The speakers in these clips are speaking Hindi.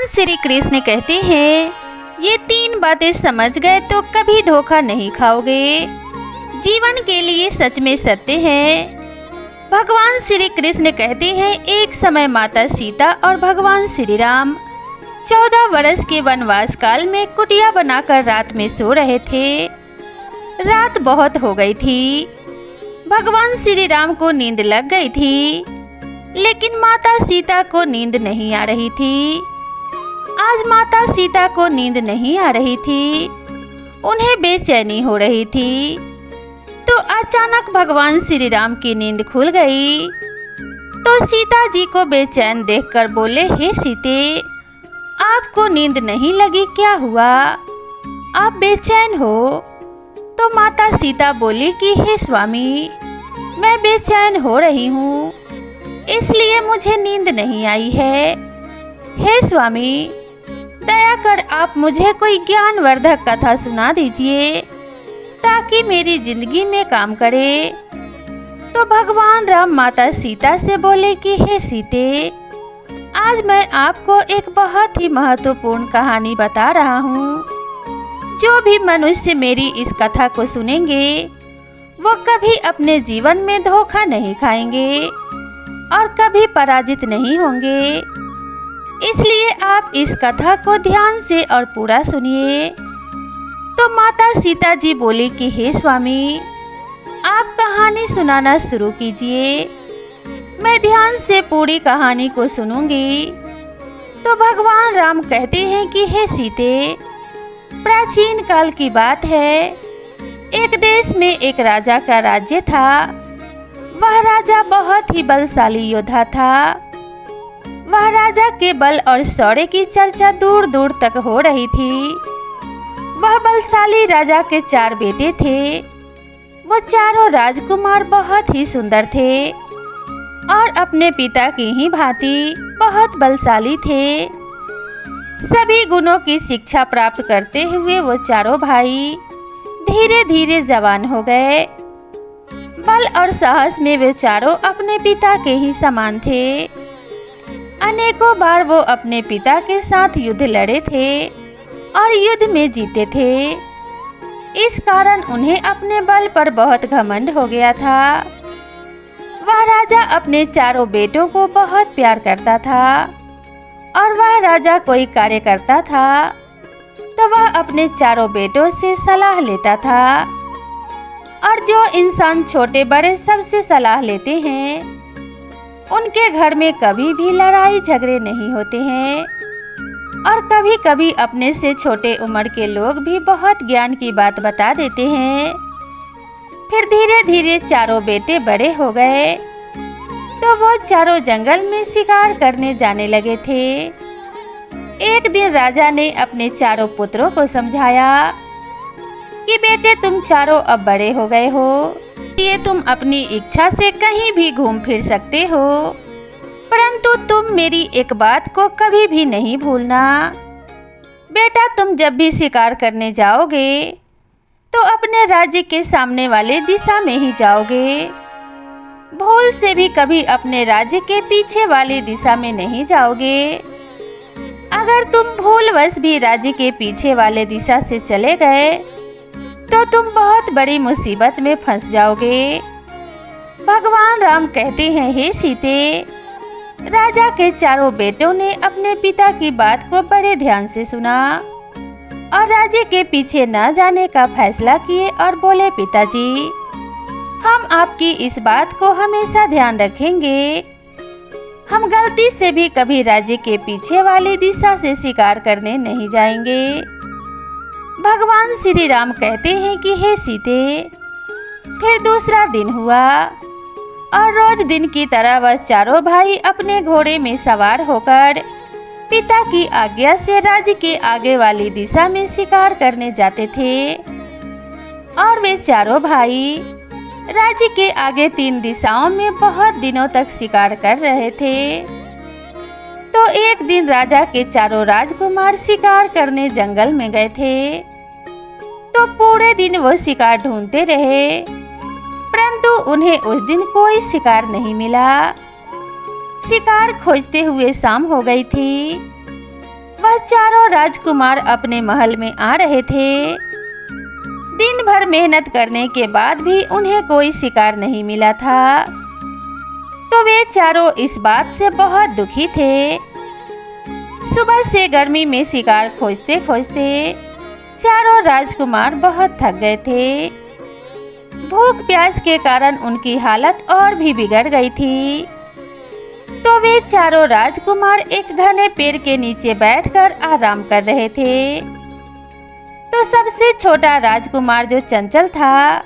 श्री कृष्ण कहते हैं, ये 3 बातें समझ गए तो कभी धोखा नहीं खाओगे। जीवन के लिए सच में सत्य है। भगवान श्री कृष्ण कहते हैं, एक समय माता सीता और भगवान श्री राम 14 वर्ष के वनवास काल में कुटिया बनाकर रात में सो रहे थे। रात बहुत हो गई थी। भगवान श्री राम को नींद लग गई थी, लेकिन माता सीता को नींद नहीं आ रही थी। आज माता सीता को नींद नहीं आ रही थी, उन्हें बेचैनी हो रही थी। तो अचानक भगवान श्री राम की नींद खुल गई। तो सीता जी को बेचैन देखकर बोले, हे सीते, आपको नींद नहीं लगी, क्या हुआ? आप बेचैन हो? तो माता सीता बोली कि हे स्वामी, मैं बेचैन हो रही हूँ, इसलिए मुझे नींद नहीं आई है। हे स्वामी, दया कर आप मुझे कोई ज्ञानवर्धक कथा सुना दीजिए ताकि मेरी जिंदगी में काम करे। तो भगवान राम माता सीता से बोले कि हे सीते, आज मैं आपको एक बहुत ही महत्वपूर्ण कहानी बता रहा हूँ। जो भी मनुष्य मेरी इस कथा को सुनेंगे वो कभी अपने जीवन में धोखा नहीं खाएंगे और कभी पराजित नहीं होंगे। इसलिए आप इस कथा को ध्यान से और पूरा सुनिए। तो माता सीता जी बोली कि हे स्वामी, आप कहानी सुनाना शुरू कीजिए, मैं ध्यान से पूरी कहानी को सुनूंगी। तो भगवान राम कहते हैं कि हे सीते, प्राचीन काल की बात है। एक देश में एक राजा का राज्य था। वह राजा बहुत ही बलशाली योद्धा था। वह राजा के बल और शौर्य की चर्चा दूर दूर तक हो रही थी। वह बलशाली राजा के 4 बेटे थे। वो चारों राजकुमार बहुत ही सुंदर थे और अपने पिता की ही भांति बहुत बलशाली थे। सभी गुणों की शिक्षा प्राप्त करते हुए वो चारों भाई धीरे धीरे जवान हो गए। बल और साहस में वे चारों अपने पिता के ही समान थे। अनेकों बार वो अपने पिता के साथ युद्ध लड़े थे और युद्ध में जीते थे। इस कारण उन्हें अपने बल पर बहुत घमंड हो गया था। वह राजा अपने चारों बेटों को बहुत प्यार करता था और वह राजा कोई कार्य करता था तो वह अपने चारों बेटों से सलाह लेता था। और जो इंसान छोटे बड़े सबसे सलाह लेते हैं उनके घर में कभी भी लड़ाई झगड़े नहीं होते हैं। और कभी कभी अपने से छोटे उम्र के लोग भी बहुत ज्ञान की बात बता देते हैं। फिर धीरे धीरे चारों बेटे बड़े हो गए तो वो चारों जंगल में शिकार करने जाने लगे थे। एक दिन राजा ने अपने चारों पुत्रों को समझाया कि बेटे, तुम चारों अब बड़े हो गए हो, ये तुम अपनी इच्छा से कहीं भी घूम फिर सकते हो, परंतु तुम मेरी एक बात को कभी भी नहीं भूलना। बेटा, तुम जब भी शिकार करने जाओगे तो अपने राज्य के सामने वाले दिशा में ही जाओगे। भूल से भी कभी अपने राज्य के पीछे वाली दिशा में नहीं जाओगे। अगर तुम भूलवश भी राज्य के पीछे वाले दिशा से चले गए तो तुम बहुत बड़ी मुसीबत में फंस जाओगे। भगवान राम कहते हैं, हे सीते, राजा के चारों बेटों ने अपने पिता की बात को बड़े ध्यान से सुना और राज्य के पीछे न जाने का फैसला किए और बोले, पिताजी, हम आपकी इस बात को हमेशा ध्यान रखेंगे। हम गलती से भी कभी राज्य के पीछे वाली दिशा से शिकार करने नहीं जाएंगे। भगवान श्री राम कहते हैं कि हे सीते, फिर दूसरा दिन हुआ और रोज दिन की तरह वह चारों भाई अपने घोड़े में सवार होकर पिता की आज्ञा से राज्य के आगे वाली दिशा में शिकार करने जाते थे। और वे चारों भाई राज्य के आगे 3 दिशाओं में बहुत दिनों तक शिकार कर रहे थे। तो एक दिन राजा के चारों राजकुमार शिकार करने जंगल में गए थे। तो पूरे दिन वो शिकार ढूंढते रहे, परंतु उन्हें उस दिन कोई शिकार नहीं मिला। शिकार खोजते हुए शाम हो गई थी। चारों राजकुमार अपने महल में आ रहे थे। दिन भर मेहनत करने के बाद भी उन्हें कोई शिकार नहीं मिला था, तो वे चारों इस बात से बहुत दुखी थे। सुबह से गर्मी में शिकार खोजते खोजते चारों राजकुमार बहुत थक गए थे। भूख प्यास के कारण उनकी हालत और भी बिगड़ गई थी। तो वे चारों राजकुमार एक घने पेड़ के नीचे बैठकर आराम कर रहे थे। तो सबसे छोटा राजकुमार जो चंचल था,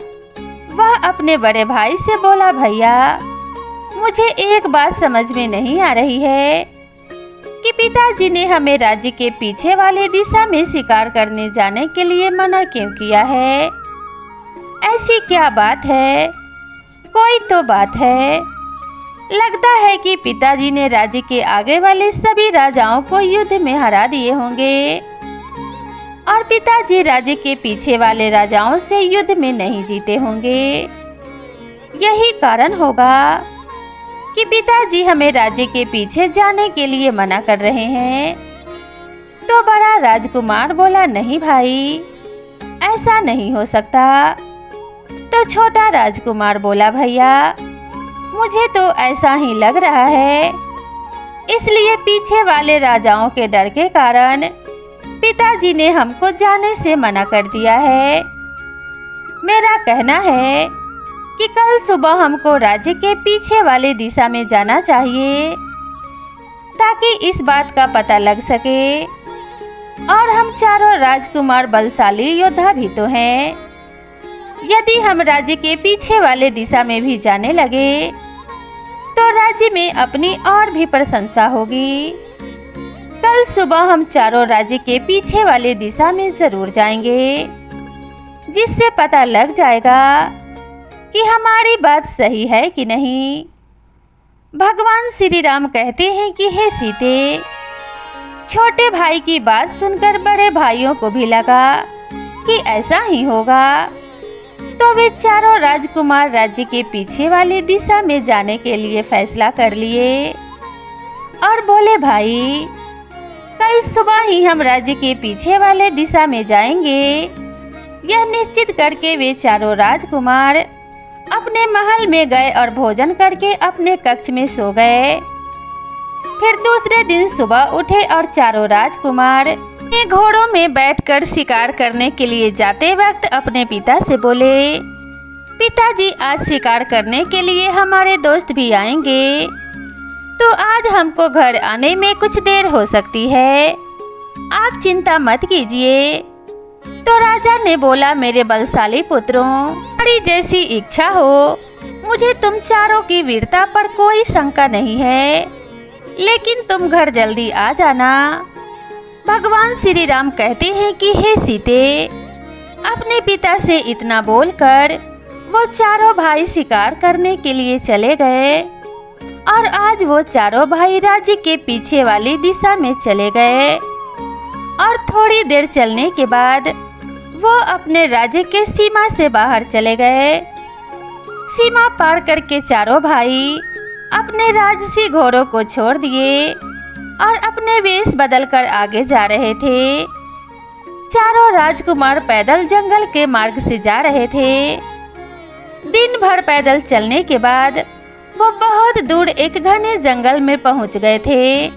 वह अपने बड़े भाई से बोला, भैया मुझे एक बात समझ में नहीं आ रही है कि पिताजी ने हमें राज्य के पीछे वाले दिशा में शिकार करने जाने के लिए मना क्यों किया है। ऐसी क्या बात है? कोई तो बात है। लगता है कि पिताजी ने राज्य के आगे वाले सभी राजाओं को युद्ध में हरा दिए होंगे और पिताजी राज्य के पीछे वाले राजाओं से युद्ध में नहीं जीते होंगे। यही कारण होगा कि पिताजी हमें राज्य के पीछे जाने के लिए मना कर रहे हैं। तो बड़ा राजकुमार बोला, नहीं भाई, ऐसा नहीं हो सकता। तो छोटा राजकुमार बोला, भैया मुझे तो ऐसा ही लग रहा है, इसलिए पीछे वाले राजाओं के डर के कारण पिताजी ने हमको जाने से मना कर दिया है। मेरा कहना है कि कल सुबह हमको राज्य के पीछे वाले दिशा में जाना चाहिए, ताकि इस बात का पता लग सके। और हम चारों राजकुमार बलशाली योद्धा भी तो हैं। यदि हम राज्य के पीछे वाले दिशा में भी जाने लगे तो राज्य में अपनी और भी प्रशंसा होगी। कल सुबह हम चारों राज्य के पीछे वाले दिशा में जरूर जाएंगे, जिससे पता लग जाएगा कि हमारी बात सही है कि नहीं। भगवान श्री राम कहते हैं कि हे सीते, छोटे भाई की बात सुनकर बड़े भाइयों को भी लगा कि ऐसा ही होगा। तो वे चारों राजकुमार राज्य के पीछे वाली दिशा में जाने के लिए फैसला कर लिए और बोले, भाई कल सुबह ही हम राज्य के पीछे वाले दिशा में जाएंगे। यह निश्चित करके वे चारों राजकुमार अपने महल में गए और भोजन करके अपने कक्ष में सो गए। फिर दूसरे दिन सुबह उठे और चारों राजकुमार घोड़ों में बैठकर शिकार करने के लिए जाते वक्त अपने पिता से बोले, पिताजी आज शिकार करने के लिए हमारे दोस्त भी आएंगे, तो आज हमको घर आने में कुछ देर हो सकती है। आप चिंता मत कीजिए। तो राजा ने बोला, मेरे बलशाली पुत्रों, तुम्हारी जैसी इच्छा हो, मुझे तुम चारों की वीरता पर कोई शंका नहीं है, लेकिन तुम घर जल्दी आ जाना। भगवान श्री राम कहते हैं कि हे सीते, अपने पिता से इतना बोलकर वो चारों भाई शिकार करने के लिए चले गए और आज वो चारों भाई राज्य के पीछे वाली दिशा में चले गए। और थोड़ी देर चलने के बाद वो अपने राज्य के सीमा से बाहर चले गए। सीमा पार करके चारों भाई अपने राजसी घोड़ों को छोड़ दिए और अपने वेश बदलकर आगे जा रहे थे। चारों राजकुमार पैदल जंगल के मार्ग से जा रहे थे। दिन भर पैदल चलने के बाद वो बहुत दूर एक घने जंगल में पहुंच गए थे।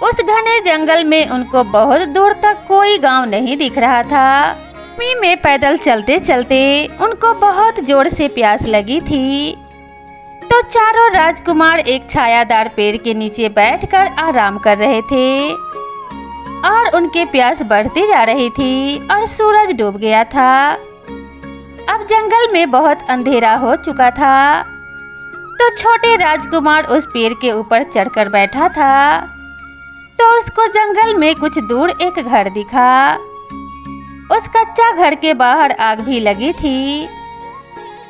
उस घने जंगल में उनको बहुत दूर तक कोई गांव नहीं दिख रहा था। गर्मी में पैदल चलते चलते उनको बहुत जोर से प्यास लगी थी। तो चारों राजकुमार एक छायादार पेड़ के नीचे बैठकर आराम कर रहे थे और उनके प्यास बढ़ती जा रही थी और सूरज डूब गया था। अब जंगल में बहुत अंधेरा हो चुका था। तो छोटे राजकुमार उस पेड़ के ऊपर चढ़कर बैठा था। तो उसको जंगल में कुछ दूर एक घर दिखा। उस कच्चा घर के बाहर आग भी लगी थी।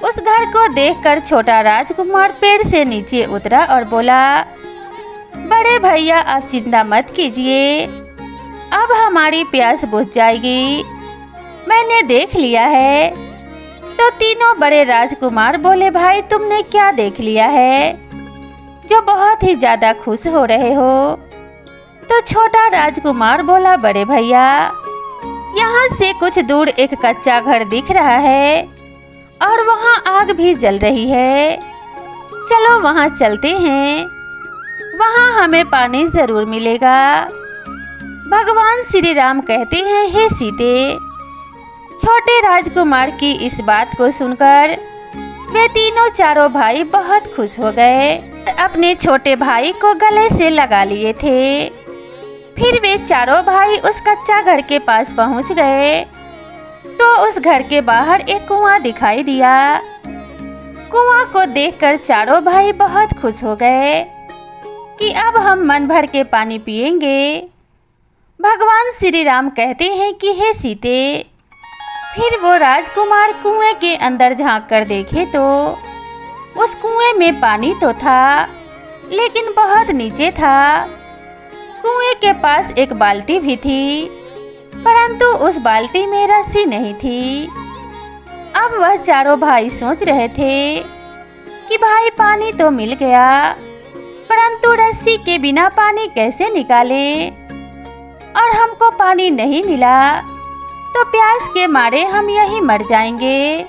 उस घर को देखकर छोटा राजकुमार पेड़ से नीचे उतरा और बोला, बड़े भैया आप चिंता मत कीजिए, अब हमारी प्यास बुझ जाएगी, मैंने देख लिया है। तो तीनों बड़े राजकुमार बोले, भाई तुमने क्या देख लिया है जो बहुत ही ज्यादा खुश हो रहे हो? तो छोटा राजकुमार बोला, बड़े भैया, यहाँ से कुछ दूर एक कच्चा घर दिख रहा है और वहाँ आग भी जल रही है। चलो वहाँ चलते हैं, वहाँ हमें पानी जरूर मिलेगा। भगवान श्री राम कहते हैं, हे सीते। छोटे राजकुमार की इस बात को सुनकर वे तीनों चारों भाई बहुत खुश हो गए। अपने छोटे भाई को गले से लगा लिए थे। फिर वे चारों भाई उस कच्चा घर के पास पहुंच गए तो उस घर के बाहर एक कुआं दिखाई दिया। कुआं को देखकर चारों भाई बहुत खुश हो गए कि अब हम मन भर के पानी पिएंगे। भगवान श्री राम कहते हैं कि हे सीते। फिर वो राजकुमार कुएं के अंदर झांक कर देखे तो उस कुएं में पानी तो था, लेकिन बहुत नीचे था। कुएं के पास एक बाल्टी भी थी, परंतु उस बाल्टी में रस्सी नहीं थी। अब वह चारों भाई सोच रहे थे कि भाई पानी तो मिल गया, परंतु रस्सी के बिना पानी कैसे निकालें, और हमको पानी नहीं मिला तो प्यास के मारे हम यहीं मर जाएंगे।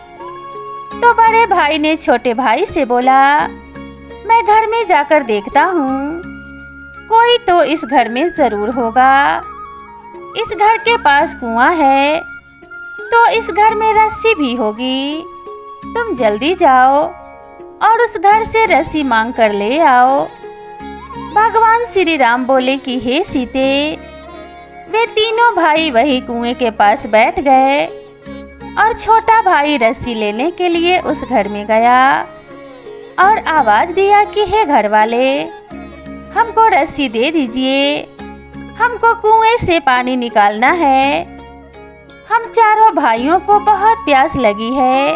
तो बड़े भाई ने छोटे भाई से बोला, मैं घर में जाकर देखता हूँ, कोई तो इस घर में ज़रूर होगा। इस घर के पास कुआं है तो इस घर में रस्सी भी होगी। तुम जल्दी जाओ और उस घर से रस्सी मांग कर ले आओ। भगवान श्री राम बोले कि हे सीते। वे तीनों भाई वही कुएं के पास बैठ गए और छोटा भाई रस्सी लेने के लिए उस घर में गया और आवाज़ दिया कि हे घर वाले, हमको रस्सी दे दीजिए, हमको कुएं से पानी निकालना है। हम चारों भाइयों को बहुत प्यास लगी है,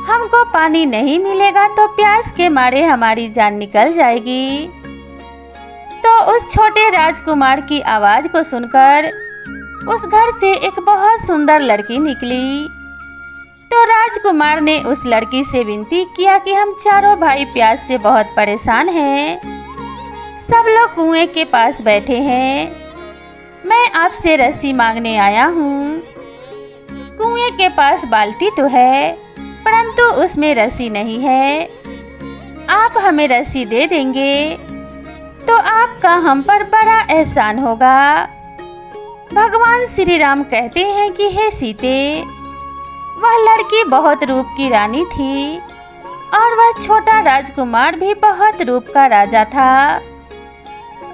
हमको पानी नहीं मिलेगा तो प्यास के मारे हमारी जान निकल जाएगी। तो उस छोटे राजकुमार की आवाज़ को सुनकर उस घर से एक बहुत सुंदर लड़की निकली। तो राजकुमार ने उस लड़की से विनती किया कि हम चारों भाई प्यास से बहुत परेशान हैं, सब लोग कुएं के पास बैठे हैं, मैं आपसे रस्सी मांगने आया हूँ। कुएं के पास बाल्टी तो है, परंतु उसमें रस्सी नहीं है। आप हमें रस्सी दे देंगे तो आपका हम पर बड़ा एहसान होगा। भगवान श्री राम कहते हैं कि हे सीते। वह लड़की बहुत रूप की रानी थी और वह छोटा राजकुमार भी बहुत रूप का राजा था।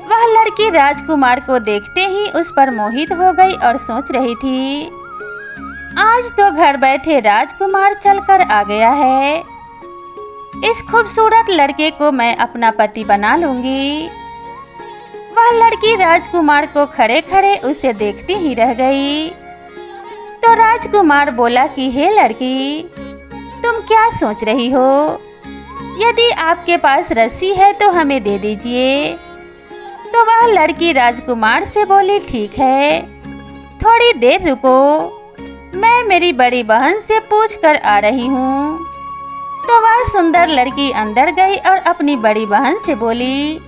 वह लड़की राजकुमार को देखते ही उस पर मोहित हो गई और सोच रही थी, आज तो घर बैठे राजकुमार चलकर आ गया है, इस खूबसूरत लड़के को मैं अपना पति बना लूंगी। वह लड़की राजकुमार को खड़े खड़े उसे देखती ही रह गई। तो राजकुमार बोला कि हे लड़की, तुम क्या सोच रही हो? यदि आपके पास रस्सी है तो हमें दे दीजिए। तो वह लड़की राजकुमार से बोली, ठीक है, थोड़ी देर रुको, मैं मेरी बड़ी बहन से पूछ कर आ रही हूँ। तो वह सुंदर लड़की अंदर गई और अपनी बड़ी बहन से बोली,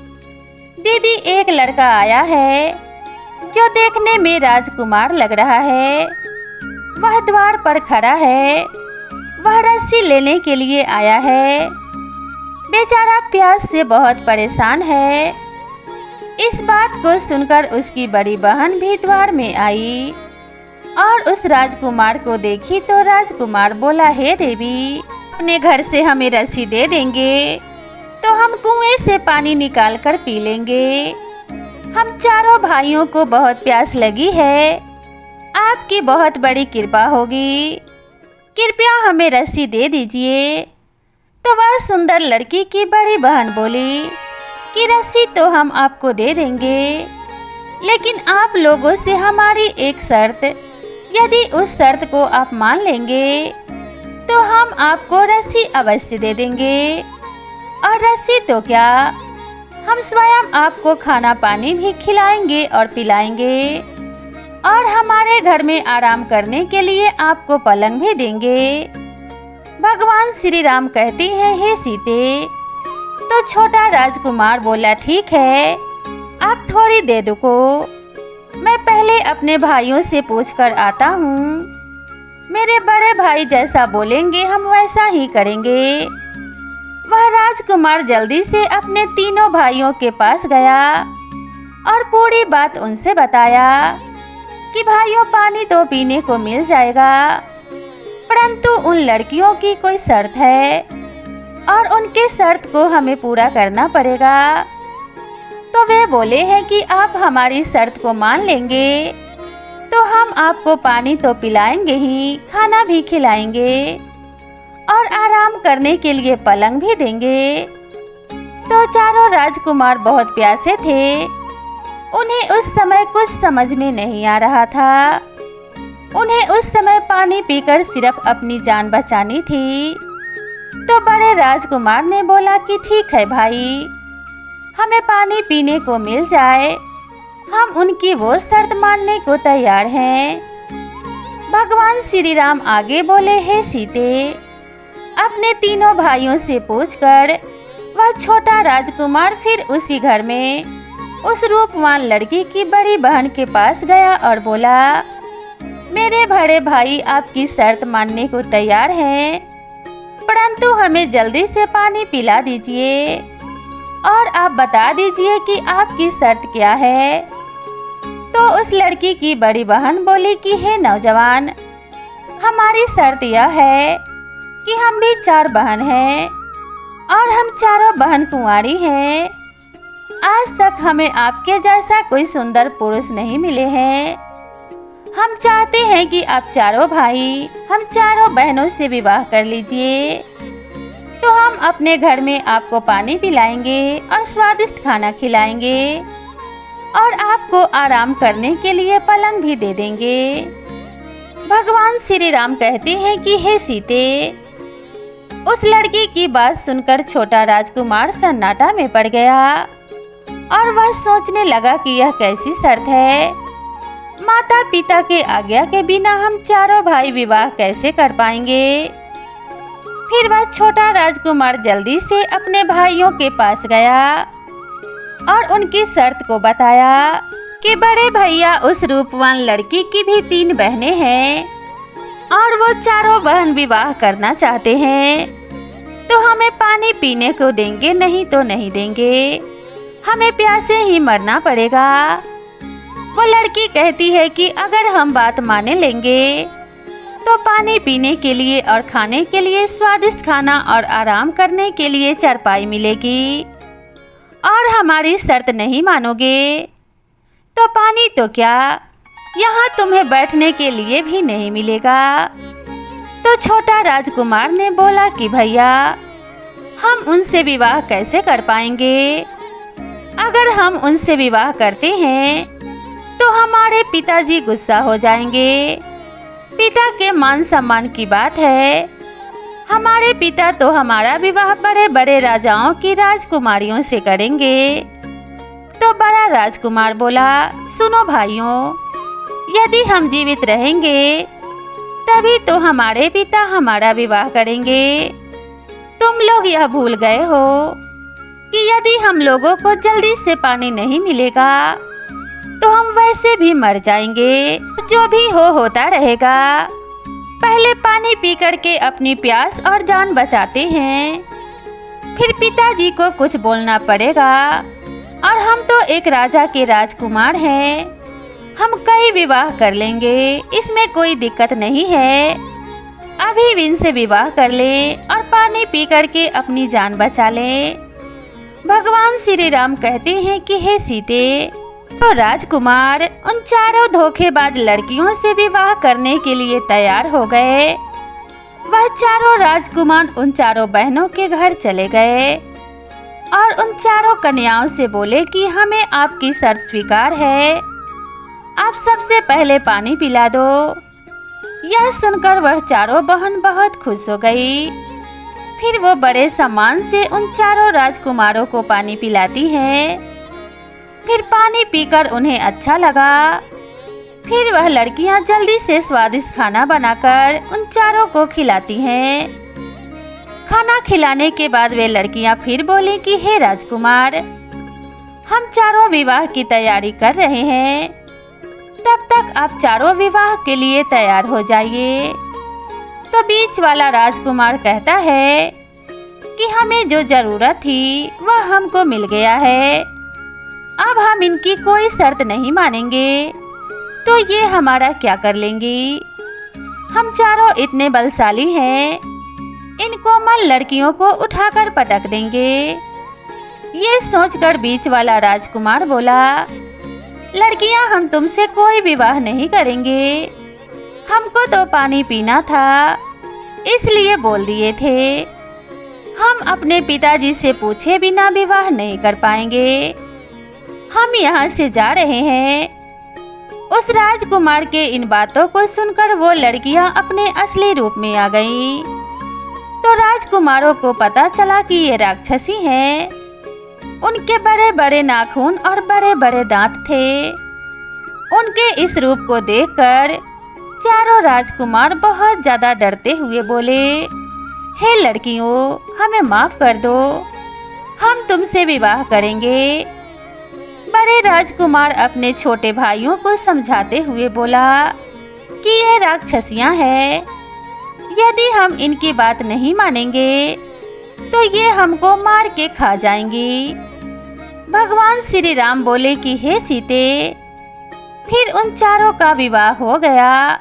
दीदी, एक लड़का आया है जो देखने में राजकुमार लग रहा है। वह द्वार पर खड़ा है, वह रस्सी लेने के लिए आया है। बेचारा प्यास से बहुत परेशान है। इस बात को सुनकर उसकी बड़ी बहन भी द्वार में आई और उस राजकुमार को देखी। तो राजकुमार बोला, हे देवी, अपने घर से हमें रस्सी दे देंगे तो हम कुएं से पानी निकाल कर पी लेंगे। हम चारों भाइयों को बहुत प्यास लगी है, आपकी बहुत बड़ी कृपा होगी, कृपया हमें रस्सी दे दीजिए। तो वह सुंदर लड़की की बड़ी बहन बोली कि रस्सी तो हम आपको दे देंगे, लेकिन आप लोगों से हमारी एक शर्त, यदि उस शर्त को आप मान लेंगे तो हम आपको रस्सी अवश्य दे देंगे। और रस्सी तो क्या, हम स्वयं आपको खाना पानी भी खिलाएंगे और पिलाएंगे, और हमारे घर में आराम करने के लिए आपको पलंग भी देंगे। भगवान श्री राम कहते हैं, हे सीते। तो छोटा राजकुमार बोला, ठीक है, आप थोड़ी देर रुको, मैं पहले अपने भाइयों से पूछकर आता हूँ। मेरे बड़े भाई जैसा बोलेंगे हम वैसा ही करेंगे। वह राजकुमार जल्दी से अपने तीनों भाइयों के पास गया और पूरी बात उनसे बताया कि भाइयों पानी तो पीने को मिल जाएगा, परंतु उन लड़कियों की कोई शर्त है और उनके शर्त को हमें पूरा करना पड़ेगा। तो वे बोले हैं कि आप हमारी शर्त को मान लेंगे तो हम आपको पानी तो पिलाएंगे ही, खाना भी खिलाएंगे और आराम करने के लिए पलंग भी देंगे। तो चारों राजकुमार बहुत प्यासे थे। उन्हें उस समय कुछ समझ में नहीं आ रहा था। उन्हें उस समय पानी पीकर सिर्फ अपनी जान बचानी थी। तो बड़े राजकुमार ने बोला कि ठीक है भाई, हमें पानी पीने को मिल जाए, हम उनकी वो शर्त मानने को तैयार हैं। भगवान श्री राम आगे बोले, हे सीते, अपने तीनों भाइयों से पूछकर वह छोटा राजकुमार फिर उसी घर में उस रूपवान लड़की की बड़ी बहन के पास गया और बोला, मेरे बड़े भाई आपकी शर्त मानने को तैयार हैं, परंतु हमें जल्दी से पानी पिला दीजिए और आप बता दीजिए कि आपकी शर्त क्या है। तो उस लड़की की बड़ी बहन बोली कि हे नौजवान, हमारी शर्त यह है कि हम भी 4 बहन हैं और हम चारों बहन कुंवारी हैं। आज तक हमें आपके जैसा कोई सुंदर पुरुष नहीं मिले हैं। हम चाहते हैं कि आप चारों भाई हम चारों बहनों से विवाह कर लीजिए, तो हम अपने घर में आपको पानी पिलाएंगे और स्वादिष्ट खाना खिलाएंगे और आपको आराम करने के लिए पलंग भी दे देंगे। भगवान श्री राम कहते हैं कि हे सीते, उस लड़की की बात सुनकर छोटा राजकुमार सन्नाटा में पड़ गया और वह सोचने लगा कि यह कैसी शर्त है। माता पिता के आज्ञा के बिना हम चारों भाई विवाह कैसे कर पाएंगे। फिर वह छोटा राजकुमार जल्दी से अपने भाइयों के पास गया और उनकी शर्त को बताया कि बड़े भैया उस रूपवान लड़की की भी 3 बहनें हैं और वो चारों बहन विवाह करना चाहते हैं, तो हमें पानी पीने को देंगे, नहीं तो नहीं देंगे, हमें प्यासे ही मरना पड़ेगा। वो लड़की कहती है कि अगर हम बात माने लेंगे तो पानी पीने के लिए और खाने के लिए स्वादिष्ट खाना और आराम करने के लिए चारपाई मिलेगी, और हमारी शर्त नहीं मानोगे तो पानी तो क्या, यहाँ तुम्हें बैठने के लिए भी नहीं मिलेगा। तो छोटा राजकुमार ने बोला कि भैया, हम उनसे विवाह कैसे कर पाएंगे। अगर हम उनसे विवाह करते हैं तो हमारे पिताजी गुस्सा हो जाएंगे। पिता के मान सम्मान की बात है। हमारे पिता तो हमारा विवाह बड़े बड़े राजाओं की राजकुमारियों से करेंगे। तो बड़ा राजकुमार बोला, सुनो भाइयों, यदि हम जीवित रहेंगे तभी तो हमारे पिता हमारा विवाह करेंगे। तुम लोग यह भूल गए हो कि यदि हम लोगों को जल्दी से पानी नहीं मिलेगा तो हम वैसे भी मर जाएंगे। जो भी होता रहेगा। पहले पानी पी करके अपनी प्यास और जान बचाते हैं, फिर पिताजी को कुछ बोलना पड़ेगा। और हम तो एक राजा के राजकुमार हैं, हम कई विवाह कर लेंगे, इसमें कोई दिक्कत नहीं है। अभी इनसे विवाह कर ले और पानी पी करके अपनी जान बचा ले। भगवान श्री राम कहते हैं कि हे सीते, तो राजकुमार उन चारों धोखेबाज लड़कियों से विवाह करने के लिए तैयार हो गए। वह चारों राजकुमार उन चारों बहनों के घर चले गए और उन चारों कन्याओं से बोले कि हमें आपकी शर्त स्वीकार है, आप सबसे पहले पानी पिला दो। यह सुनकर वह चारों बहन बहुत खुश हो गई। फिर वो बड़े सम्मान से उन चारों राजकुमारों को पानी पिलाती है। फिर पानी पीकर उन्हें अच्छा लगा। फिर वह लड़कियां जल्दी से स्वादिष्ट खाना बनाकर उन चारों को खिलाती हैं। खाना खिलाने के बाद वे लड़कियां फिर बोली कि हे राजकुमार, हम चारों विवाह की तैयारी कर रहे हैं, तब तक आप चारों विवाह के लिए तैयार हो जाइए। तो बीच वाला राजकुमार कहता है कि हमें जो जरूरत थी वह हमको मिल गया है, अब हम इनकी कोई शर्त नहीं मानेंगे, तो ये हमारा क्या कर लेंगी। हम चारों इतने बलशाली हैं, इन कोमल लड़कियों को उठाकर पटक देंगे। ये सोचकर बीच वाला राजकुमार बोला, लड़कियां, हम तुमसे कोई विवाह नहीं करेंगे, हमको तो पानी पीना था इसलिए बोल दिए थे। हम अपने पिताजी से पूछे बिना विवाह नहीं कर पाएंगे, हम यहाँ से जा रहे हैं। उस राजकुमार के इन बातों को सुनकर वो लड़कियां अपने असली रूप में आ गईं। तो राजकुमारों को पता चला कि ये राक्षसी हैं। उनके बड़े बड़े नाखून और बड़े बड़े दांत थे। उनके इस रूप को देखकर चारों राजकुमार बहुत ज्यादा डरते हुए बोले, हे लड़कियों, हमें माफ कर दो, हम तुमसे विवाह करेंगे। बड़े राजकुमार अपने छोटे भाइयों को समझाते हुए बोला कि ये राक्षसियां हैं, यदि हम इनकी बात नहीं मानेंगे तो ये हमको मार के खा जाएंगी। भगवान श्री राम बोले कि हे सीते, फिर उन चारों का विवाह हो गया।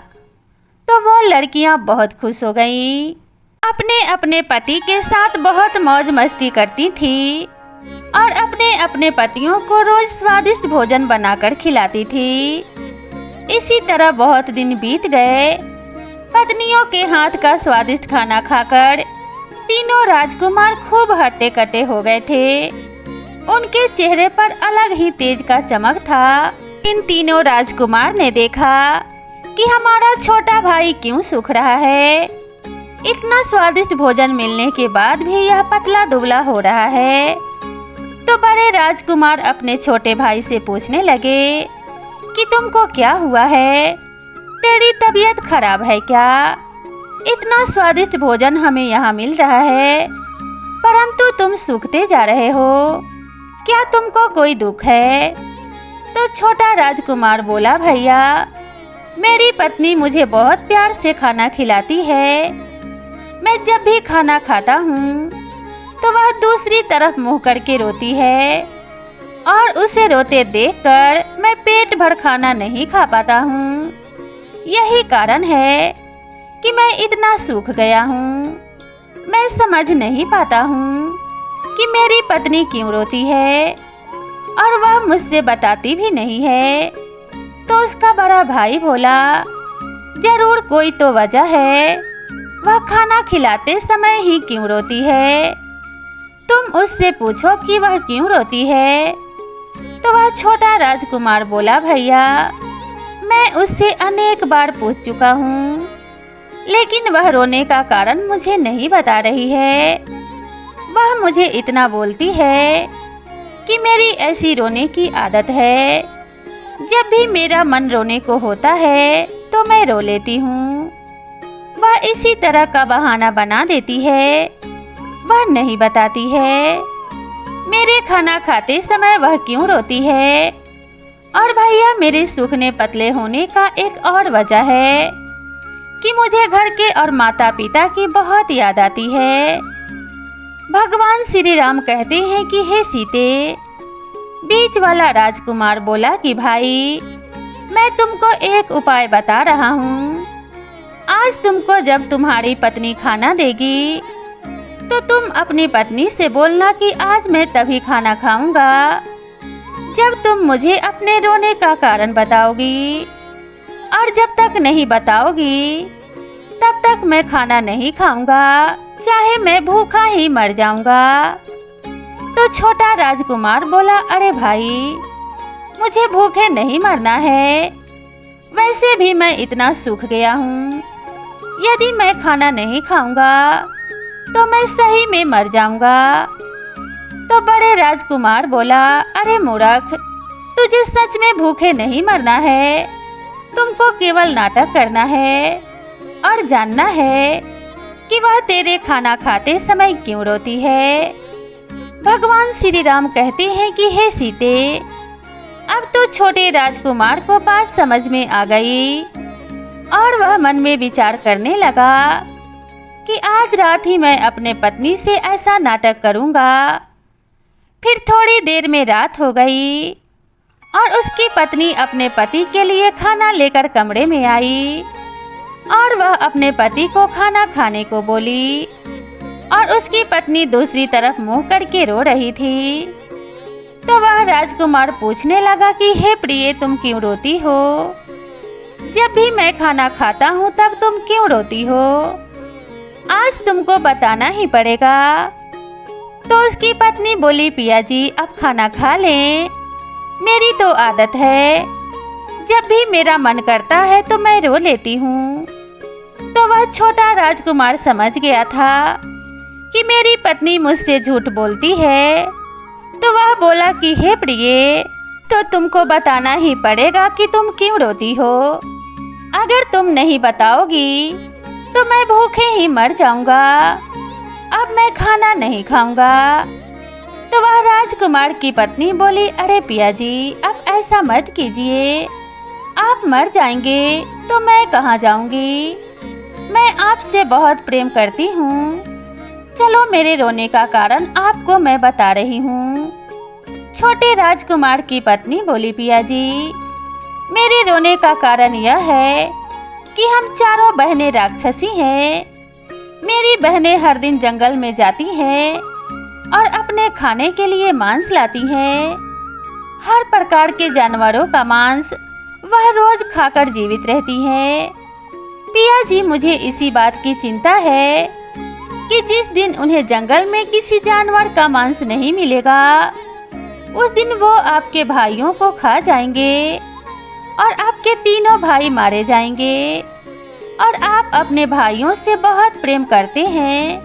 तो वो लड़कियां बहुत खुश हो गईं, अपने अपने पति के साथ बहुत मौज मस्ती करती थी और अपने अपने पतियों को रोज स्वादिष्ट भोजन बनाकर खिलाती थी। इसी तरह बहुत दिन बीत गए। पत्नियों के हाथ का स्वादिष्ट खाना खाकर तीनों राजकुमार खूब हट्टे कट्टे हो गए थे। उनके चेहरे पर अलग ही तेज का चमक था। इन तीनों राजकुमार ने देखा कि हमारा छोटा भाई क्यों सूख रहा है, इतना स्वादिष्ट भोजन मिलने के बाद भी यह पतला दुबला हो रहा है। तो बड़े राजकुमार अपने छोटे भाई से पूछने लगे कि तुमको क्या हुआ है, तेरी तबीयत खराब है क्या? इतना स्वादिष्ट भोजन हमें यहाँ मिल रहा है, परंतु तुम सूखते जा रहे हो, क्या तुमको कोई दुख है? तो छोटा राजकुमार बोला, भैया, मेरी पत्नी मुझे बहुत प्यार से खाना खिलाती है। मैं जब भी खाना खाता हूँ तो वह दूसरी तरफ मुंह करके रोती है और उसे रोते देखकर मैं पेट भर खाना नहीं खा पाता हूँ। यही कारण है कि मैं इतना सूख गया हूँ। मैं समझ नहीं पाता हूँ कि मेरी पत्नी क्यों रोती है और वह मुझसे बताती भी नहीं है। तो उसका बड़ा भाई बोला, जरूर कोई तो वजह है, वह खाना खिलाते समय ही क्यों रोती है, तुम उससे पूछो कि वह क्यों रोती है। तो वह छोटा राजकुमार बोला, भैया, मैं उससे अनेक बार पूछ चुका हूँ, लेकिन वह रोने का कारण मुझे नहीं बता रही है। वह मुझे इतना बोलती है कि मेरी ऐसी रोने की आदत है, जब भी मेरा मन रोने को होता है तो मैं रो लेती हूँ। वह इसी तरह का बहाना बना देती है, वह नहीं बताती है मेरे खाना खाते समय वह क्यों रोती है। और भैया, मेरे सूखने पतले होने का एक और वजह है कि मुझे घर के और माता पिता की बहुत याद आती है। भगवान श्री राम कहते हैं कि हे सीते। बीच वाला राजकुमार बोला कि भाई, मैं तुमको एक उपाय बता रहा हूँ। आज तुमको जब तुम्हारी पत्नी खाना देगी तो तुम अपनी पत्नी से बोलना कि आज मैं तभी खाना खाऊंगा जब तुम मुझे अपने रोने का कारण बताओगी, और जब तक नहीं बताओगी तब तक मैं खाना नहीं खाऊंगा, चाहे मैं भूखा ही मर जाऊंगा। तो छोटा राजकुमार बोला, अरे भाई, मुझे भूखे नहीं मरना है, वैसे भी मैं इतना सूख गया हूँ, यदि मैं खाना नहीं खाऊंगा तो मैं सही में मर जाऊंगा। तो बड़े राजकुमार बोला, अरे मूर्ख, तुझे सच में भूखे नहीं मरना है, तुमको केवल नाटक करना है और जानना है कि वह तेरे खाना खाते समय क्यों रोती है। भगवान श्री राम कहते हैं कि हे सीते, अब तो छोटे राजकुमार को बात समझ में आ गई और वह मन में विचार करने लगा कि आज रात ही मैं अपने पत्नी से ऐसा नाटक करूंगा। फिर थोड़ी देर में रात हो गई और उसकी पत्नी अपने पति के लिए खाना लेकर कमरे में आई और वह अपने पति को खाना खाने को बोली और उसकी पत्नी दूसरी तरफ मुंह करके रो रही थी। तो वह राजकुमार पूछने लगा कि हे प्रिय, तुम क्यों रोती हो? जब भी मैं खाना खाता हूँ तब तुम क्यों रोती हो? आज तुमको बताना ही पड़ेगा। तो उसकी पत्नी बोली, पिया जी अब खाना खा लें, मेरी तो आदत है, जब भी मेरा मन करता है तो मैं रो लेती हूँ। तो वह छोटा राजकुमार समझ गया था कि मेरी पत्नी मुझसे झूठ बोलती है। तो वह बोला कि हे प्रिय, तो तुमको बताना ही पड़ेगा कि तुम क्यों रोती हो। अगर तुम नहीं बताओगी तो मैं भूखे ही मर जाऊंगा। अब मैं खाना नहीं खाऊंगा। तो वह राजकुमार की पत्नी बोली, अरे पिया जी अब ऐसा मत कीजिए, आप मर जाएंगे तो मैं कहाँ जाऊंगी? मैं आपसे बहुत प्रेम करती हूँ। चलो मेरे रोने का कारण आपको मैं बता रही हूँ। छोटे राजकुमार की पत्नी बोली, पिया जी मेरे रोने का कारण यह है कि हम चारों बहनें राक्षसी हैं। मेरी बहनें हर दिन जंगल में जाती हैं और अपने खाने के लिए मांस लाती हैं। हर प्रकार के जानवरों का मांस वह रोज खाकर जीवित रहती हैं। पिया जी मुझे इसी बात की चिंता है कि जिस दिन उन्हें जंगल में किसी जानवर का मांस नहीं मिलेगा, उस दिन वो आपके भाइयों को खा जाएंगे और आपके तीनों भाई मारे जाएंगे। और आप अपने भाइयों से बहुत प्रेम करते हैं,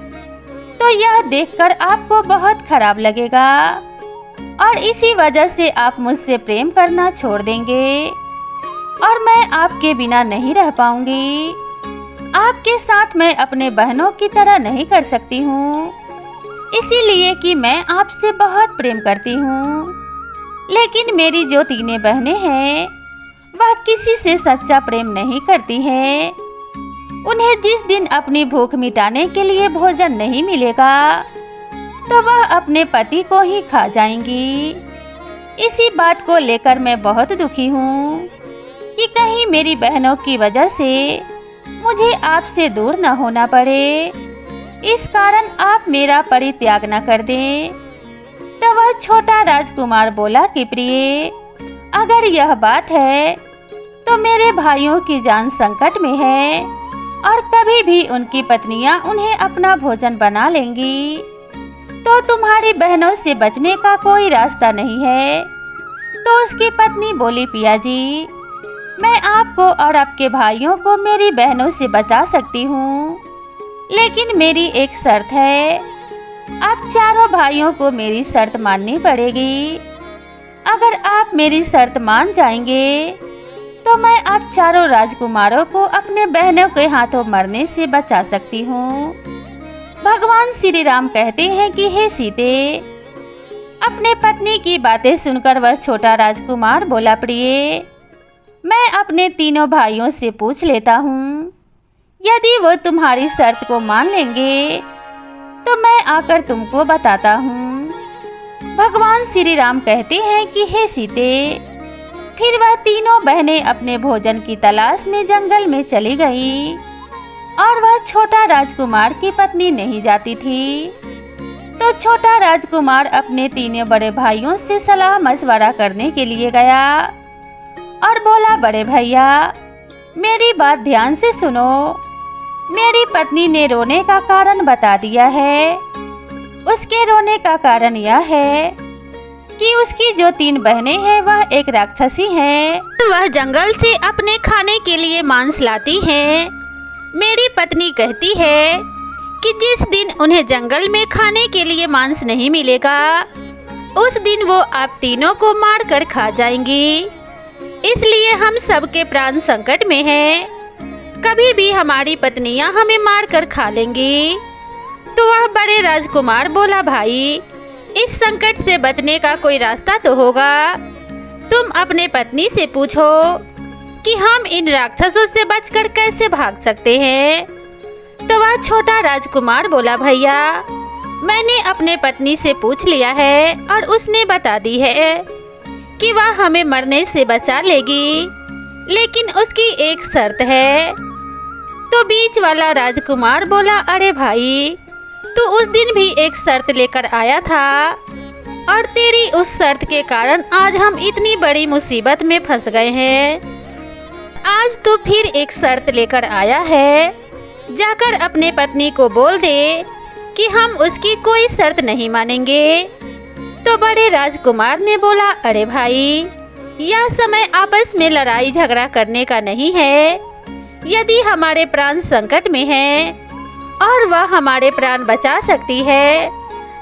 तो यह देखकर आपको बहुत खराब लगेगा और इसी वजह से आप मुझसे प्रेम करना छोड़ देंगे और मैं आपके बिना नहीं रह पाऊंगी। आपके साथ मैं अपने बहनों की तरह नहीं कर सकती हूँ, इसीलिए कि मैं आपसे बहुत प्रेम करती हूँ। लेकिन मेरी जो तीनों बहनें हैं वह किसी से सच्चा प्रेम नहीं करती हैं। उन्हें जिस दिन अपनी भूख मिटाने के लिए भोजन नहीं मिलेगा तो वह अपने पति को ही खा जाएंगी। इसी बात को लेकर मैं बहुत दुखी हूँ कि कहीं मेरी बहनों की वजह से मुझे आपसे दूर न होना पड़े। इस कारण आप मेरा परित्याग न कर दें। तो वह छोटा राजकुमार बोला कि प्रिय, अगर यह बात है तो मेरे भाइयों की जान संकट में है और कभी भी उनकी पत्नियां उन्हें अपना भोजन बना लेंगी, तो तुम्हारी बहनों से बचने का कोई रास्ता नहीं है। तो उसकी पत्नी बोली, पिया जी मैं आपको और आपके भाइयों को मेरी बहनों से बचा सकती हूँ, लेकिन मेरी एक शर्त है। आप चारों भाइयों को मेरी शर्त माननी पड़ेगी। अगर आप मेरी शर्त मान जाएंगे तो मैं आप चारों राजकुमारों को अपने बहनों के हाथों मरने से बचा सकती हूँ। भगवान श्री राम कहते हैं कि हे सीते, अपने पत्नी की बातें सुनकर वह छोटा राजकुमार बोला, प्रिय मैं अपने तीनों भाइयों से पूछ लेता हूँ, यदि वो तुम्हारी शर्त को मान लेंगे तो मैं आकर तुमको बताता हूँ। भगवान श्री राम कहते हैं कि हे सीते, फिर वह तीनों बहनें अपने भोजन की तलाश में जंगल में चली गई और वह छोटा राजकुमार की पत्नी नहीं जाती थी। तो छोटा राजकुमार अपने तीनों बड़े भाइयों से सलाह मशवरा करने के लिए गया और बोला, बड़े भैया मेरी बात ध्यान से सुनो। मेरी पत्नी ने रोने का कारण बता दिया है। उसके रोने का कारण यह है कि उसकी जो 3 बहनें हैं वह एक राक्षसी हैं। वह जंगल से अपने खाने के लिए मांस लाती हैं। मेरी पत्नी कहती है कि जिस दिन उन्हें जंगल में खाने के लिए मांस नहीं मिलेगा, उस दिन वो आप तीनों को मार कर खा जाएंगी। इसलिए हम सबके प्राण संकट में हैं। कभी भी हमारी पत्नियां हमें मार कर खा लेंगी। तो वह बड़े राजकुमार बोला, भाई इस संकट से बचने का कोई रास्ता तो होगा। तुम अपने पत्नी से पूछो कि हम इन राक्षसों से बचकर कैसे भाग सकते हैं। तो वह छोटा राजकुमार बोला, भैया मैंने अपने पत्नी से पूछ लिया है और उसने बता दी है कि वह हमें मरने से बचा लेगी, लेकिन उसकी एक शर्त है। तो बीच वाला राजकुमार बोला, अरे भाई तू उस दिन भी एक शर्त लेकर आया था और तेरी उस शर्त के कारण आज हम इतनी बड़ी मुसीबत में फंस गए हैं। आज तू फिर एक शर्त लेकर आया है, जाकर अपने पत्नी को बोल दे कि हम उसकी कोई शर्त नहीं मानेंगे। तो बड़े राजकुमार ने बोला, अरे भाई यह समय आपस में लड़ाई झगड़ा करने का नहीं है। यदि हमारे प्राण संकट में हैं और वह हमारे प्राण बचा सकती है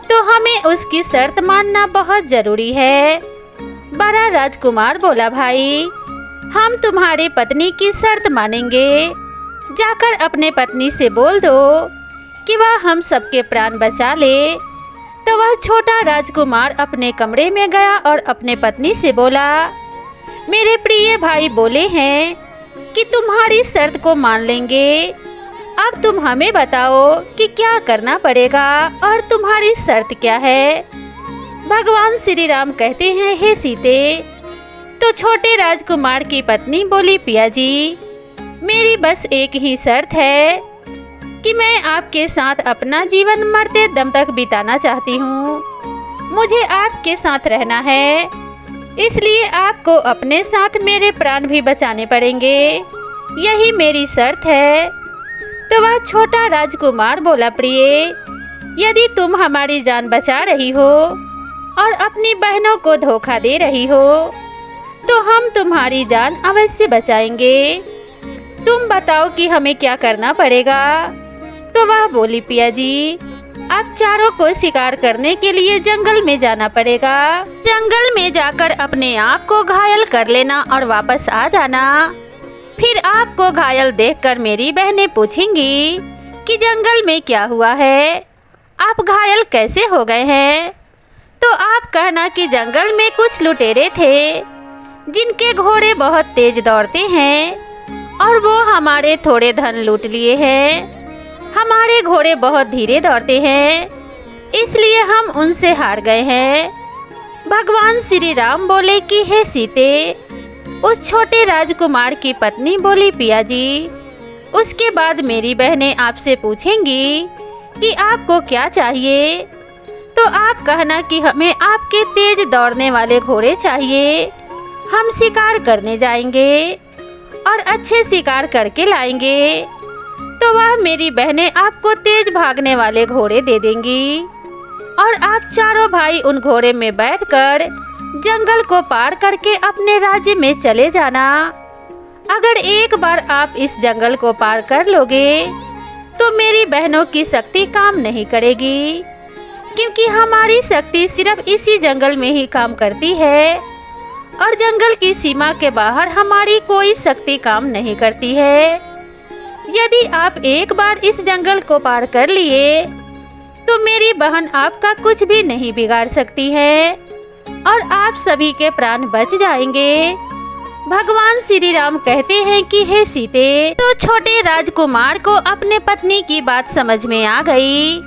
तो हमें उसकी शर्त मानना बहुत जरूरी है। बड़ा राजकुमार बोला, भाई हम तुम्हारी पत्नी की शर्त मानेंगे। जाकर अपने पत्नी से बोल दो कि वह हम सबके प्राण बचा ले। तो वह छोटा राजकुमार अपने कमरे में गया और अपने पत्नी से बोला, मेरे प्रिय भाई बोले हैं कि तुम्हारी शर्त को मान लेंगे। अब तुम हमें बताओ कि क्या करना पड़ेगा और तुम्हारी शर्त क्या है। भगवान श्री राम कहते हैं, हे सीते। तो छोटे राजकुमार की पत्नी बोली, पिया जी मेरी बस एक ही शर्त है कि मैं आपके साथ अपना जीवन मरते दम तक बिताना चाहती हूँ। मुझे आपके साथ रहना है, इसलिए आपको अपने साथ मेरे प्राण भी बचाने पड़ेंगे। यही मेरी शर्त है। तो वह छोटा राजकुमार बोला, प्रिय यदि तुम हमारी जान बचा रही हो और अपनी बहनों को धोखा दे रही हो तो हम तुम्हारी जान अवश्य बचाएंगे। तुम बताओ कि हमें क्या करना पड़ेगा। तो वह बोली, पिया जी अब चारों को शिकार करने के लिए जंगल में जाना पड़ेगा। जंगल में जाकर अपने आप को घायल कर लेना और वापस आ जाना। फिर आपको घायल देखकर मेरी बहनें पूछेंगी कि जंगल में क्या हुआ है, आप घायल कैसे हो गए हैं। तो आप कहना कि जंगल में कुछ लुटेरे थे जिनके घोड़े बहुत तेज दौड़ते हैं और वो हमारे थोड़े धन लूट लिए हैं। हमारे घोड़े बहुत धीरे दौड़ते हैं, इसलिए हम उनसे हार गए हैं। भगवान श्री राम बोले कि हे सीते। उस छोटे राजकुमार की पत्नी बोली, पिया जी उसके बाद मेरी बहनें आपसे पूछेंगी कि आपको क्या चाहिए। तो आप कहना कि हमें आपके तेज दौड़ने वाले घोड़े चाहिए। हम शिकार करने जाएंगे और अच्छे शिकार करके लाएंगे। तो वह मेरी बहनें आपको तेज भागने वाले घोड़े दे देंगी और आप चारों भाई उन घोड़े में बैठकर जंगल को पार करके अपने राज्य में चले जाना। अगर एक बार आप इस जंगल को पार कर लोगे तो मेरी बहनों की शक्ति काम नहीं करेगी, क्योंकि हमारी शक्ति सिर्फ इसी जंगल में ही काम करती है और जंगल की सीमा के बाहर हमारी कोई शक्ति काम नहीं करती है। यदि आप एक बार इस जंगल को पार कर लिए तो मेरी बहन आपका कुछ भी नहीं बिगाड़ सकती है और आप सभी के प्राण बच जाएंगे। भगवान श्री राम कहते हैं कि हे सीते। तो छोटे राजकुमार को अपने पत्नी की बात समझ में आ गई।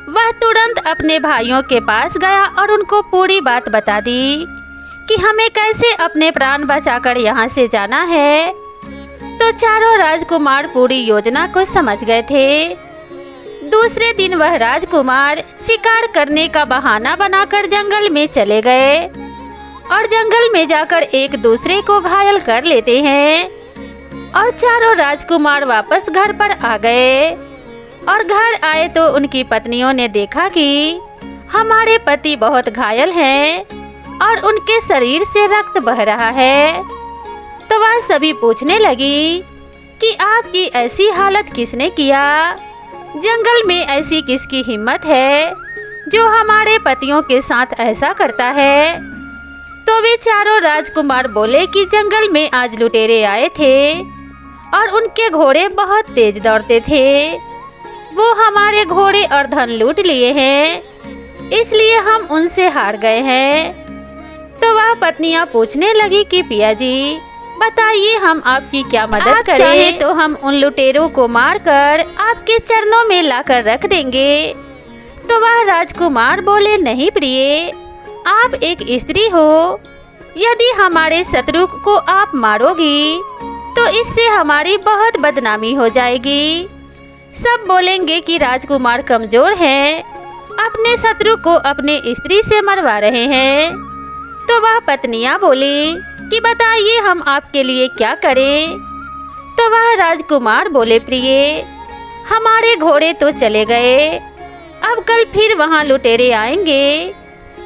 वह तुरंत अपने भाइयों के पास गया और उनको पूरी बात बता दी कि हमें कैसे अपने प्राण बचाकर यहाँ से जाना है। तो चारों राजकुमार पूरी योजना को समझ गए थे। दूसरे दिन वह राजकुमार शिकार करने का बहाना बनाकर जंगल में चले गए और जंगल में जाकर एक दूसरे को घायल कर लेते हैं। और चारों राजकुमार वापस घर पर आ गए और घर आए तो उनकी पत्नियों ने देखा कि हमारे पति बहुत घायल हैं और उनके शरीर से रक्त बह रहा है। तो वह सभी पूछने लगी कि आपकी ऐसी हालत किसने किया। जंगल में ऐसी किसकी हिम्मत है जो हमारे पतियों के साथ ऐसा करता है। तो वे चारों राजकुमार बोले कि जंगल में आज लुटेरे आए थे और उनके घोड़े बहुत तेज दौड़ते थे। वो हमारे घोड़े और धन लूट लिए हैं। इसलिए हम उनसे हार गए हैं। तो वह पत्नियां पूछने लगी कि पिया जी बताइए हम आपकी क्या मदद करें। चाहे तो हम उन लुटेरों को मारकर आपके चरणों में लाकर रख देंगे। तो वह राजकुमार बोले नहीं प्रिय, आप एक स्त्री हो, यदि हमारे शत्रु को आप मारोगी तो इससे हमारी बहुत बदनामी हो जाएगी। सब बोलेंगे कि राजकुमार कमजोर हैं, अपने शत्रु को अपने स्त्री से मरवा रहे हैं। तो वह पत्नियां बोली कि बताइए हम आपके लिए क्या करें। तो वह राजकुमार बोले प्रिय, हमारे घोड़े तो चले गए, अब कल फिर वहां लुटेरे आएंगे।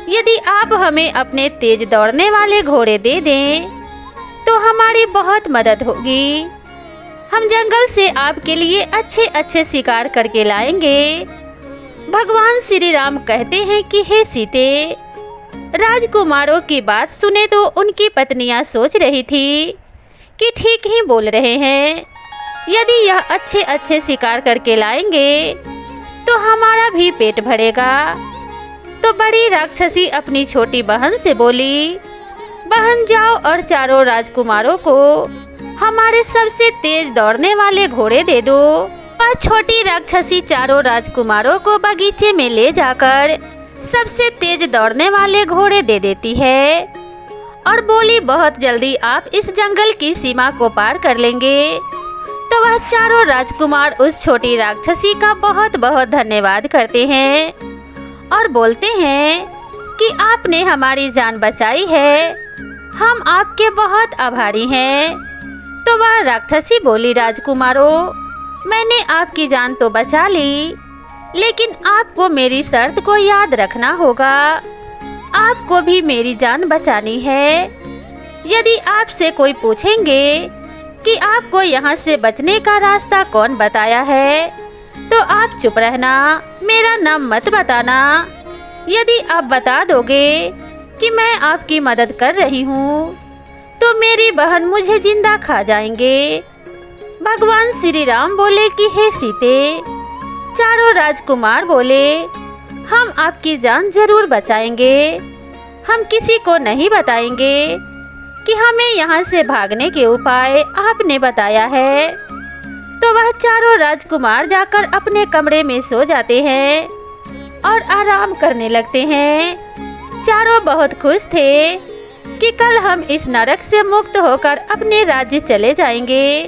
यदि आप हमें अपने तेज दौड़ने वाले घोड़े दे दें तो हमारी बहुत मदद होगी। हम जंगल से आपके लिए अच्छे अच्छे शिकार करके लाएंगे। भगवान श्री राम कहते हैं कि हे सीते। राजकुमारों की बात सुने तो उनकी पत्नियां सोच रही थी कि ठीक ही बोल रहे हैं, यदि यह अच्छे अच्छे शिकार करके लाएंगे तो हमारा भी पेट भरेगा। तो बड़ी राक्षसी अपनी छोटी बहन से बोली, बहन जाओ और चारों राजकुमारों को हमारे सबसे तेज दौड़ने वाले घोड़े दे दो। और छोटी राक्षसी चारों राजकुमारों को बगीचे में ले जाकर सबसे तेज दौड़ने वाले घोड़े दे देती है और बोली बहुत जल्दी आप इस जंगल की सीमा को पार कर लेंगे। तो वह चारों राजकुमार उस छोटी राक्षसी का बहुत बहुत धन्यवाद करते हैं और बोलते हैं कि आपने हमारी जान बचाई है, हम आपके बहुत आभारी हैं। तो वह राक्षसी बोली, राजकुमारों मैंने आपकी जान तो बचा ली, लेकिन आपको मेरी शर्त को याद रखना होगा। आपको भी मेरी जान बचानी है। यदि आपसे कोई पूछेंगे कि आपको यहाँ से बचने का रास्ता कौन बताया है तो आप चुप रहना, मेरा नाम मत बताना। यदि आप बता दोगे कि मैं आपकी मदद कर रही हूँ तो मेरी बहन मुझे जिंदा खा जाएंगे। भगवान श्री राम बोले कि हे सीते। चारों राजकुमार बोले, हम आपकी जान जरूर बचाएंगे, हम किसी को नहीं बताएंगे कि हमें यहाँ से भागने के उपाय आपने बताया है। तो वह चारों राजकुमार जाकर अपने कमरे में सो जाते हैं और आराम करने लगते हैं। चारों बहुत खुश थे कि कल हम इस नरक से मुक्त होकर अपने राज्य चले जाएंगे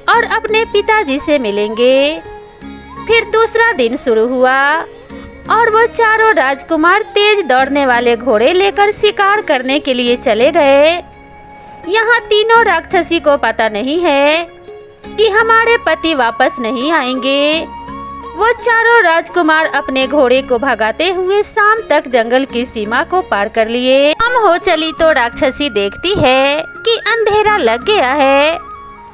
और अपने पिताजी से मिलेंगे। फिर दूसरा दिन शुरू हुआ और वो चारों राजकुमार तेज दौड़ने वाले घोड़े लेकर शिकार करने के लिए चले गए। यहाँ तीनों राक्षसी को पता नहीं है कि हमारे पति वापस नहीं आएंगे। वो चारों राजकुमार अपने घोड़े को भगाते हुए शाम तक जंगल की सीमा को पार कर लिए। शाम हो चली तो राक्षसी देखती है कि अंधेरा लग गया है,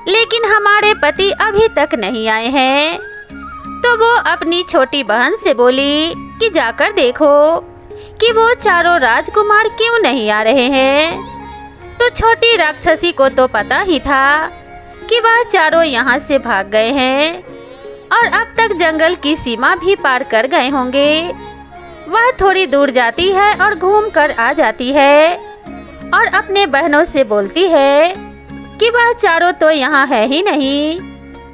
लेकिन हमारे पति अभी तक नहीं आए हैं। तो वो अपनी छोटी बहन से बोली कि जाकर देखो कि वो चारों राजकुमार क्यों नहीं आ रहे हैं। तो छोटी राक्षसी को तो पता ही था कि वह चारों यहाँ से भाग गए हैं और अब तक जंगल की सीमा भी पार कर गए होंगे। वह थोड़ी दूर जाती है और घूम कर आ जाती है और अपने बहनों से बोलती है कि वह चारों तो यहाँ है ही नहीं,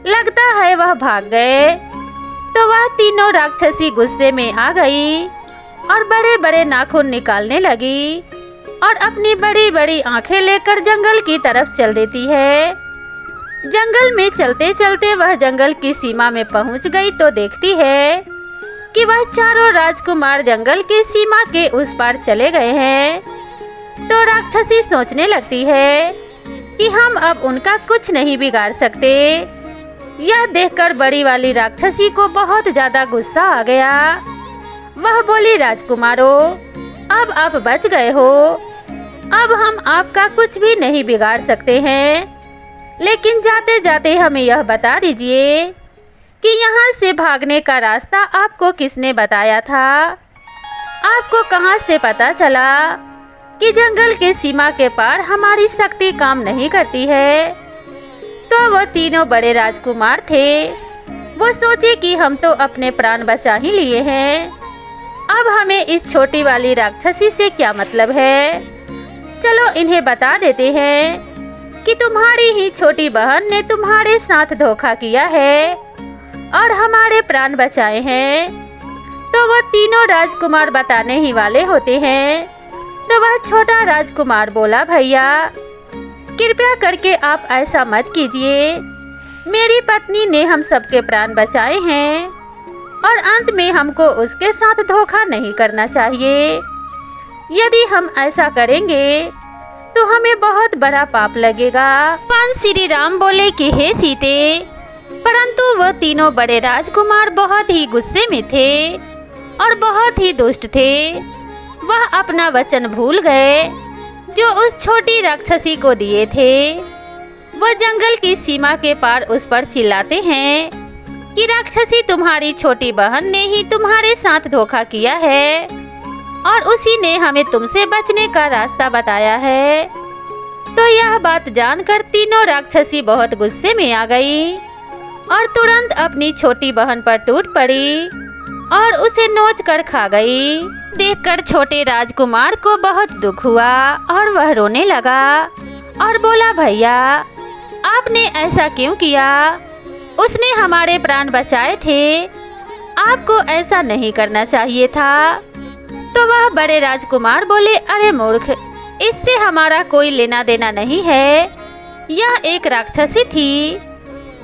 लगता है वह भाग गए। तो वह तीनों राक्षसी गुस्से में आ गई और बड़े बड़े नाखून निकालने लगी और अपनी बड़ी बड़ी आंखें लेकर जंगल की तरफ चल देती है। जंगल में चलते चलते वह जंगल की सीमा में पहुंच गई तो देखती है कि वह चारों राजकुमार जंगल की सीमा के उस पार चले गए हैं। तो राक्षसी सोचने लगती है कि हम अब उनका कुछ नहीं बिगाड़ सकते। यह देखकर बड़ी वाली राक्षसी को बहुत ज्यादा गुस्सा आ गया। वह बोली, राजकुमारों अब आप बच गए हो, अब हम आपका कुछ भी नहीं बिगाड़ सकते हैं, लेकिन जाते जाते हमें यह बता दीजिए कि यहाँ से भागने का रास्ता आपको किसने बताया था। आपको कहाँ से पता चला कि जंगल के सीमा के पार हमारी शक्ति काम नहीं करती है। तो वो तीनों बड़े राजकुमार थे। वो सोचे कि हम तो अपने प्राण बचा ही लिए हैं, अब हमें इस छोटी वाली राक्षसी से क्या मतलब है? चलो इन्हें बता देते हैं कि तुम्हारी ही छोटी बहन ने तुम्हारे साथ धोखा किया है और हमारे प्राण बचाए हैं। तो वो तीनों राजकुमार बताने ही वाले होते हैं। तो वह छोटा राजकुमार बोला, भैया कृपया करके आप ऐसा मत कीजिए। मेरी पत्नी ने हम सबके प्राण बचाए हैं और अंत में हमको उसके साथ धोखा नहीं करना चाहिए। यदि हम ऐसा करेंगे तो हमें बहुत बड़ा पाप लगेगा। भगवान श्री राम बोले कि हे सीते, परंतु वो तीनों बड़े राजकुमार बहुत ही गुस्से में थे और बहुत ही दुष्ट थे। वह अपना वचन भूल गए जो उस छोटी राक्षसी को दिए थे। वह जंगल की सीमा के पार उस पर चिल्लाते हैं कि राक्षसी, तुम्हारी छोटी बहन ने ही तुम्हारे साथ धोखा किया है और उसी ने हमें तुमसे बचने का रास्ता बताया है। तो यह बात जानकर तीनों राक्षसी बहुत गुस्से में आ गई और तुरंत अपनी छोटी बहन पर टूट पड़ी और उसे नोच कर खा गई। देखकर छोटे राजकुमार को बहुत दुख हुआ और वह रोने लगा और बोला, भैया आपने ऐसा क्यों किया? उसने हमारे प्राण बचाए थे, आपको ऐसा नहीं करना चाहिए था। तो वह बड़े राजकुमार बोले, अरे मूर्ख, इससे हमारा कोई लेना देना नहीं है। यह एक राक्षसी थी,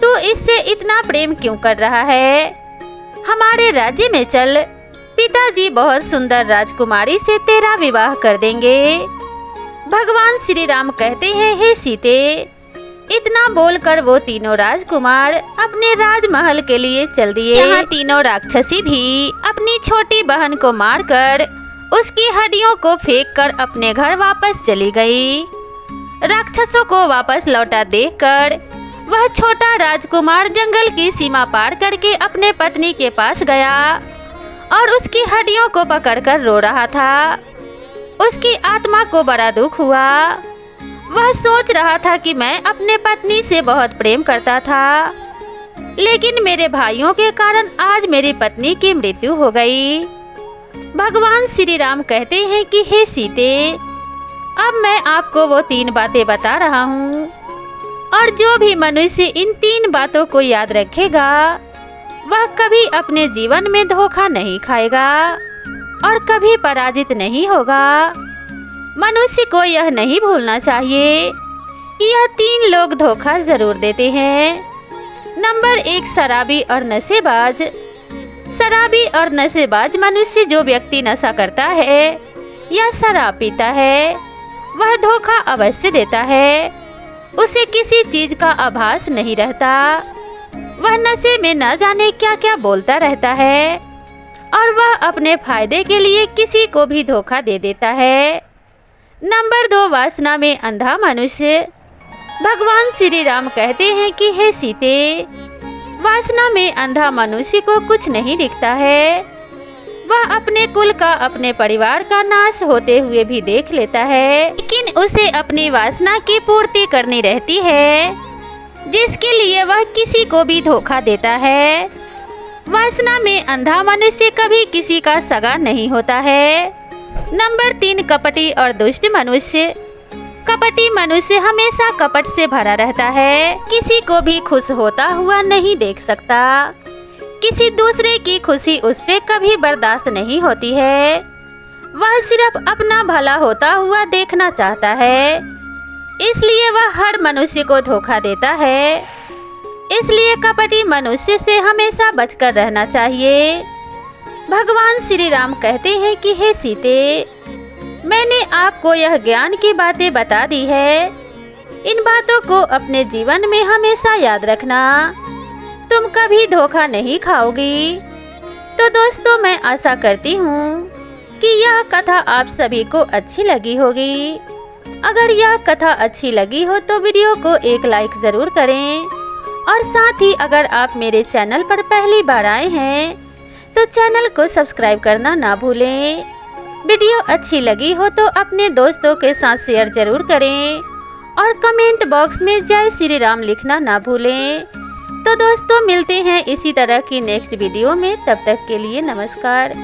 तू इससे इतना प्रेम क्यों कर रहा है? हमारे राज्य में चल, पिताजी बहुत सुंदर राजकुमारी से तेरा विवाह कर देंगे। भगवान श्री राम कहते हैं, हे सीते, इतना बोलकर वो तीनों राजकुमार अपने राजमहल के लिए चल दिए। यहाँ तीनों राक्षसी भी अपनी छोटी बहन को मारकर उसकी हड्डियों को फेंककर अपने घर वापस चली गई। राक्षसों को वापस लौटा देखकर वह छोटा राजकुमार जंगल की सीमा पार करके अपने पत्नी के पास गया और उसकी हड्डियों को पकड़कर रो रहा था। उसकी आत्मा को बड़ा दुख हुआ। वह सोच रहा था कि मैं अपने पत्नी से बहुत प्रेम करता था, लेकिन मेरे भाइयों के कारण आज मेरी पत्नी की मृत्यु हो गई। भगवान श्री राम कहते हैं कि हे सीते, अब मैं आपको वो 3 बातें बता रहा हूँ और जो भी मनुष्य इन 3 बातों को याद रखेगा वह कभी अपने जीवन में धोखा नहीं खाएगा और कभी पराजित नहीं होगा। मनुष्य को यह नहीं भूलना चाहिए कि यह 3 लोग धोखा जरूर देते हैं। नंबर 1, शराबी और नशेबाज। शराबी और नशेबाज मनुष्य, जो व्यक्ति नशा करता है या शराब पीता है, वह धोखा अवश्य देता है। उसे किसी चीज का आभास नहीं रहता। वह नशे में न जाने क्या क्या बोलता रहता है और वह अपने फायदे के लिए किसी को भी धोखा दे देता है। नंबर 2, वासना में अंधा मनुष्य। भगवान श्री राम कहते हैं कि हे सीते, वासना में अंधा मनुष्य को कुछ नहीं दिखता है। वह अपने कुल का, अपने परिवार का नाश होते हुए भी देख लेता है, लेकिन उसे अपनी वासना की पूर्ति करनी रहती है, जिसके लिए वह किसी को भी धोखा देता है। वासना में अंधा मनुष्य कभी किसी का सगा नहीं होता है। नंबर 3, कपटी और दुष्ट मनुष्य। कपटी मनुष्य हमेशा कपट से भरा रहता है, किसी को भी खुश होता हुआ नहीं देख सकता। किसी दूसरे की खुशी उससे कभी बर्दाश्त नहीं होती है। वह सिर्फ अपना भला होता हुआ देखना चाहता है, इसलिए वह हर मनुष्य को धोखा देता है। इसलिए कपटी मनुष्य से हमेशा बचकर रहना चाहिए। भगवान श्री राम कहते हैं कि हे सीते, मैंने आपको यह ज्ञान की बातें बता दी है। इन बातों को अपने जीवन में हमेशा याद रखना, तुम कभी धोखा नहीं खाओगी। तो दोस्तों, मैं आशा करती हूँ कि यह कथा आप सभी को अच्छी लगी होगी। अगर यह कथा अच्छी लगी हो तो वीडियो को एक लाइक ज़रूर करें और साथ ही अगर आप मेरे चैनल पर पहली बार आए हैं तो चैनल को सब्सक्राइब करना ना भूलें। वीडियो अच्छी लगी हो तो अपने दोस्तों के साथ शेयर ज़रूर करें और कमेंट बॉक्स में जय श्री राम लिखना ना भूलें। तो दोस्तों, मिलते हैं इसी तरह की नेक्स्ट वीडियो में। तब तक के लिए नमस्कार।